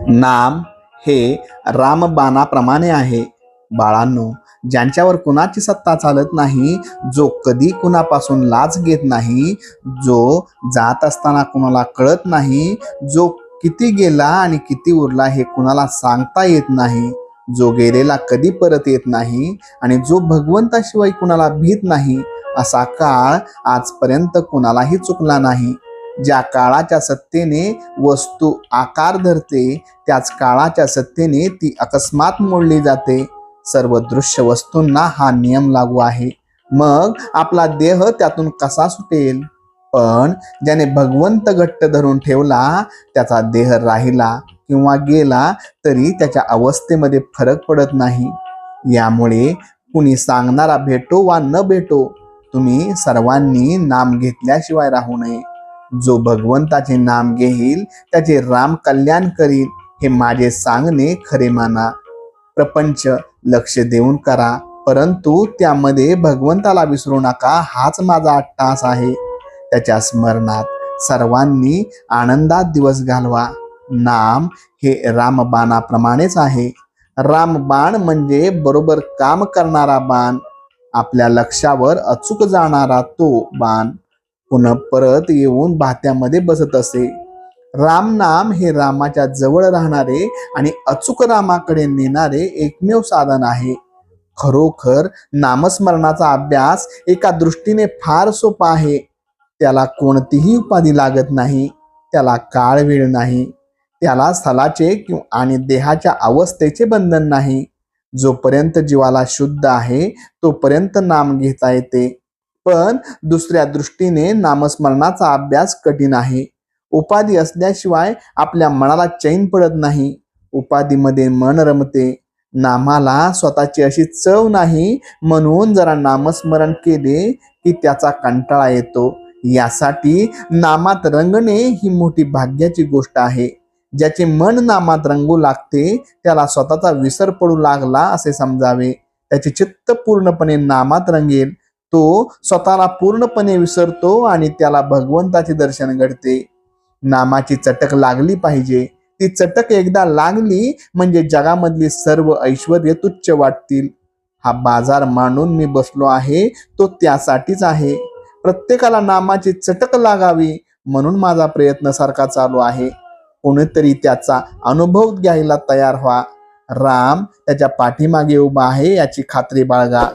नाम हे रामबाणाप्रमाणे आहे. बाळांनो, ज्यांच्यावर कुणाची सत्ता चालत नाही, जो कधी कुणापासून लाच घेत नाही, जो जात असताना कुणाला कळत नाही, जो किती गेला आणि किती उरला हे कुणाला सांगता येत नाही, जो गेलेला कधी परत येत नाही आणि जो भगवंताशिवाय कुणाला भीत नाही, असा काळ आजपर्यंत कुणालाही चुकला नाही. ज्या काळाच्या सत्तेने वस्तू आकार धरते, त्याच काळाच्या सत्तेने ती अकस्मात मोडली जाते. सर्व दृश्य वस्तूंना हा नियम लागू आहे. मग आपला देह त्यातून कसा सुटेल? पण ज्याने भगवंत घट्ट धरून ठेवला, त्याचा देह राहिला किंवा गेला तरी त्याच्या अवस्थेमध्ये फरक पडत नाही. यामुळे कुणी सांगणारा भेटो वा न भेटो, तुम्ही सर्वांनी नाम घेतल्याशिवाय राहू नये. जो भगवंताचे नाम घेईल त्याचे राम कल्याण करील, हे माझे सांगणे खरे माना. प्रपंच लक्ष देऊन करा, परंतु त्यामध्ये भगवंताला विसरू नका, हाच माझा अट्टास आहे. त्याच्या स्मरणात सर्वांनी आनंदात दिवस घालवा. नाम हे रामबाणाप्रमाणेच आहे. रामबाण म्हणजे बरोबर काम करणारा बाण, आपल्या लक्ष्यावर अचूक जाणारा तो बाण पुन्हा परत येऊन भात्यामध्ये बसत असे. राम नाम हे रामाच्या जवळ राहणारे आणि अचूक रामाकडे नेणारे एकमेव साधन आहे. खरोखर नामस्मरणाचा अभ्यास एका दृष्टीने फार सोपा आहे. त्याला कोणतीही उपाधी लागत नाही, त्याला काळ वेळ नाही, त्याला स्थलाचे आणि देहाच्या अवस्थेचे बंधन नाही. जोपर्यंत जीवाला शुद्ध आहे तोपर्यंत नाम घेता येते. पण दुसऱ्या दृष्टीने नामस्मरणाचा अभ्यास कठीण आहे. उपाधी असल्याशिवाय आपल्या मनाला चैन पडत नाही. उपाधीमध्ये मन रमते. नामाला स्वतःची अशी चव नाही, म्हणून जरा नामस्मरण केले की त्याचा कंटाळा येतो. यासाठी नामात रंगणे ही मोठी भाग्याची गोष्ट आहे. ज्याचे मन नामात रंगू लागते त्याला स्वतःचा विसर पडू लागला असे समजावे. त्याचे चित्त पूर्णपणे नामात रंगेल. तो स्वतःला पूर्णपणे विसरतो आणि त्याला भगवंताचे दर्शन घडते. नामाची चटक लागली पाहिजे. ती चटक एकदा लागली म्हणजे जगामधली सर्व ऐश्वर्य तुच्छ वाटतील. हा बाजार मांडून मी बसलो आहे तो त्यासाठीच आहे. प्रत्येकाला नामाची चटक लागावी म्हणून माझा प्रयत्न सारखा चालू आहे. कोणीतरी त्याचा अनुभव घ्यायला तयार व्हा. राम त्याच्या पाठीमागे उभा आहे याची खात्री बाळगा.